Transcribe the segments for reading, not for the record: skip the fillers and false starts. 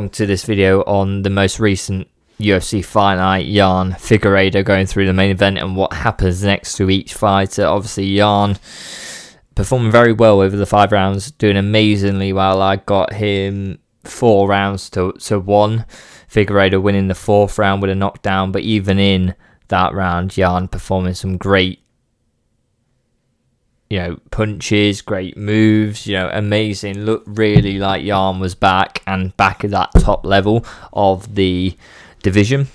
To this video on the most recent UFC fight night, Yan Figueiredo going through the main event and what happens next to each fighter. Obviously, Yan performing very well over the 5 rounds, doing amazingly well. I got him 4 rounds to 1. Figueiredo winning the 4th round with a knockdown, but even in that round, Yan performing some great, punches, great moves, amazing. Looked really like Yan was back and back at that top level of the division.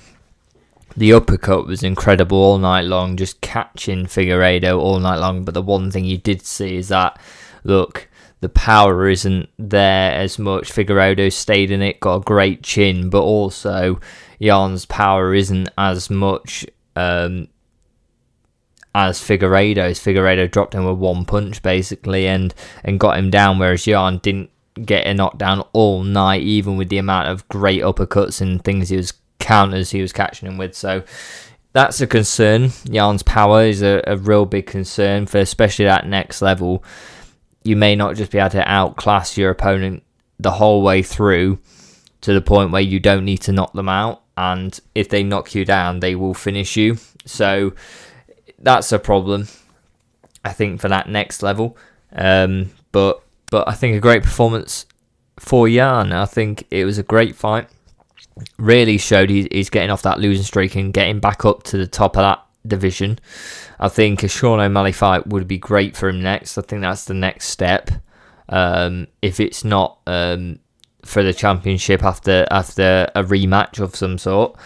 The uppercut was incredible all night long, just catching Figueiredo all night long. But the one thing you did see is that, look, the power isn't there as much. Figueiredo stayed in it, got a great chin, but also Yan's power isn't as much as Figueiredo's. Figueiredo dropped him with 1 punch basically and got him down, whereas Yan didn't get a knockdown all night, even with the amount of great uppercuts and counters he was catching him with. So that's a concern. Yan's power is a real big concern for especially that next level. You may not just be able to outclass your opponent the whole way through to the point where you don't need to knock them out, and if they knock you down, they will finish you. So that's a problem, I think, for that next level. But I think a great performance for Yan. I think it was a great fight. Really showed he's getting off that losing streak and getting back up to the top of that division. I think a Sean O'Malley fight would be great for him next. I think that's the next step. If it's not for the championship after a rematch of some sort.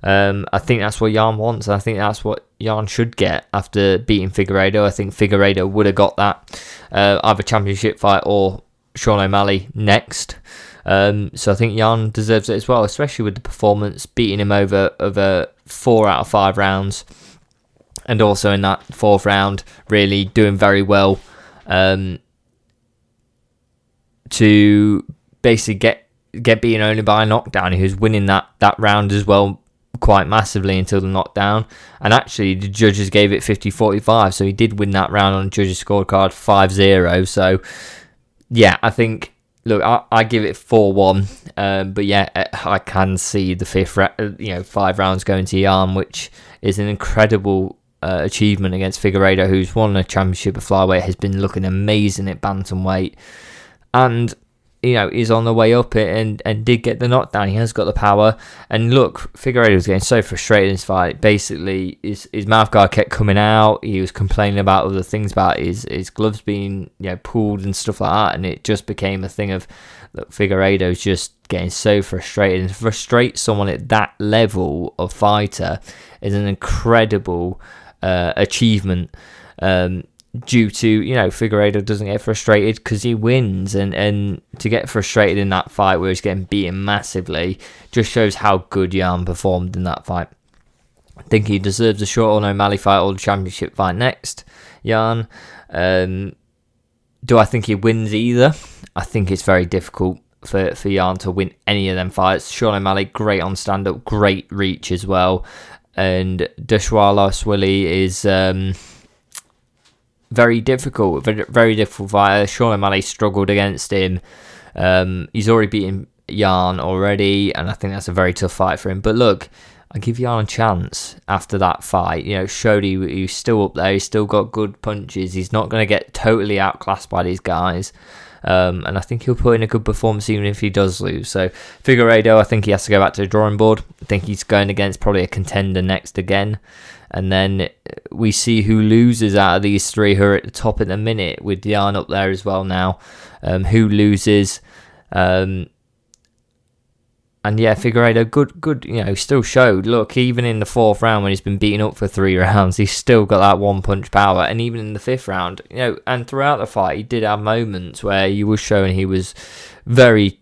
I think that's what Yan wants. I think that's what Yan should get after beating Figueiredo. I think Figueiredo would have got that either championship fight or Sean O'Malley next. So I think Yan deserves it as well, especially with the performance, beating him over 4 out of 5 rounds, and also in that 4th round, really doing very well to basically get beaten only by a knockdown. He was winning that round as well quite massively until the knockdown, and actually the judges gave it 50-45, so he did win that round on the judges scorecard 5-0. So yeah, I think, look, I give it 4-1, but yeah, I can see the 5 rounds going to Yan, which is an incredible achievement against Figueiredo, who's won a championship of flyweight, has been looking amazing at bantamweight, and is on the way up it and did get the knockdown. He has got the power. And look, Figueiredo was getting so frustrated in this fight. Basically, his mouth guard kept coming out. He was complaining about other things, about his gloves being pulled and stuff like that. And it just became a thing of, look, Figueiredo's just getting so frustrated. And to frustrate someone at that level of fighter is an incredible achievement. Due to, Figueiredo doesn't get frustrated because he wins, and to get frustrated in that fight where he's getting beaten massively just shows how good Yan performed in that fight. I think he deserves a Sean O'Malley fight or the championship fight next, Yan. Do I think he wins either? I think it's very difficult for Yan to win any of them fights. Sean O'Malley, great on stand-up, great reach as well, and Deshwala Swilly is very difficult fighter. Sean O'Malley struggled against him. He's already beaten Yan already, and I think that's a very tough fight for him. But look, I give Yan a chance after that fight. Showed he's still up there. He's still got good punches. He's not going to get totally outclassed by these guys. And I think he'll put in a good performance even if he does lose. So Figueiredo, I think he has to go back to the drawing board. I think he's going against probably a contender next again. And then we see who loses out of these 3 who are at the top at the minute, with Yan up there as well now. Who loses. And yeah, Figueiredo, good, still showed. Look, even in the 4th round when he's been beaten up for 3 rounds, he's still got that 1-punch power. And even in the 5th round, and throughout the fight, he did have moments where he was showing he was very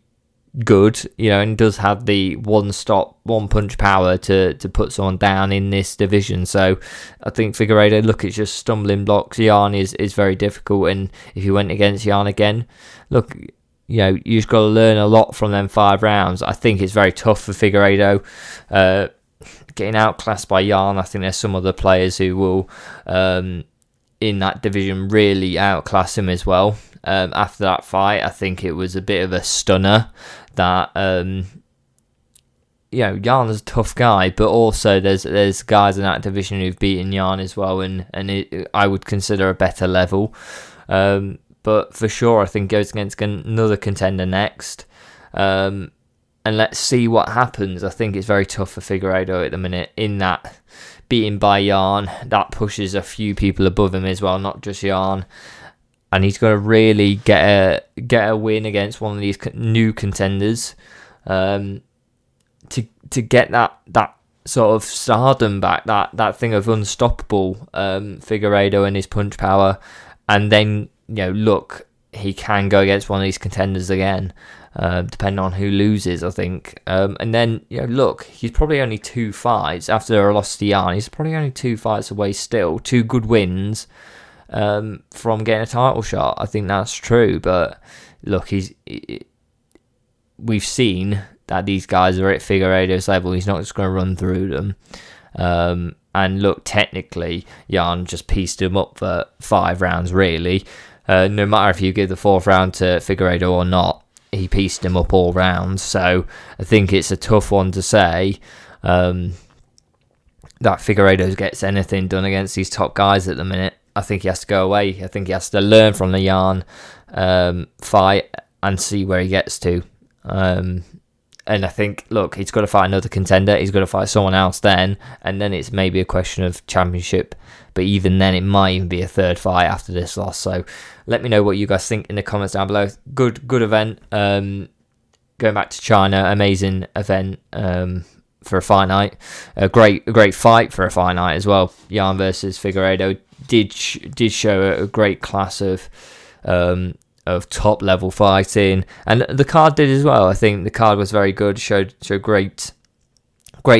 good, and does have the 1-punch power to put someone down in this division. So I think Figueiredo, look, it's just stumbling blocks. Yan is very difficult, and if you went against Yan again, look, you just got to learn a lot from them 5 rounds. I think it's very tough for Figueiredo. Getting outclassed by Yan, I think there's some other players who will in that division really outclass him as well. After that fight, I think it was a bit of a stunner that Jan's a tough guy, but also there's guys in that division who've beaten Jan as well, and I would consider a better level. But for sure, I think goes against another contender next. And let's see what happens. I think it's very tough for Figueiredo at the minute, in that beaten by Jan, that pushes a few people above him as well, not just Jan. And he's got to really get a win against one of these new contenders to get that sort of stardom back, that thing of unstoppable Figueiredo and his punch power. And then, look, he can go against one of these contenders again, depending on who loses, I think. And then, look, he's probably only 2 fights after a loss to Jan. He's probably only 2 fights away still, 2 good wins from getting a title shot. I think that's true. But look, we've seen that these guys are at Figueiredo's level. He's not just going to run through them. And look, technically, Jan just pieced him up for 5 rounds, really. No matter if you give the 4th round to Figueiredo or not, he pieced him up all rounds. So I think it's a tough one to say that Figueiredo gets anything done against these top guys at the minute. I think he has to go away. I think he has to learn from the Jan fight and see where he gets to. And I think, look, he's got to fight another contender. He's got to fight someone else then. And then it's maybe a question of championship. But even then, it might even be a 3rd fight after this loss. So let me know what you guys think in the comments down below. Good event. Going back to China, amazing event for a fight night. A great fight for a fight night as well. Jan versus Figueiredo did show a great class of top level fighting, and the card did as well. I think the card was very good, showed great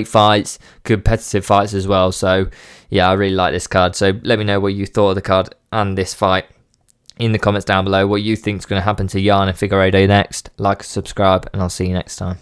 fights, competitive fights as well. So yeah, I really like this card. So let me know what you thought of the card and this fight in the comments down below. What you think is going to happen to Yan and Figueiredo next. Like, subscribe, and I'll see you next time.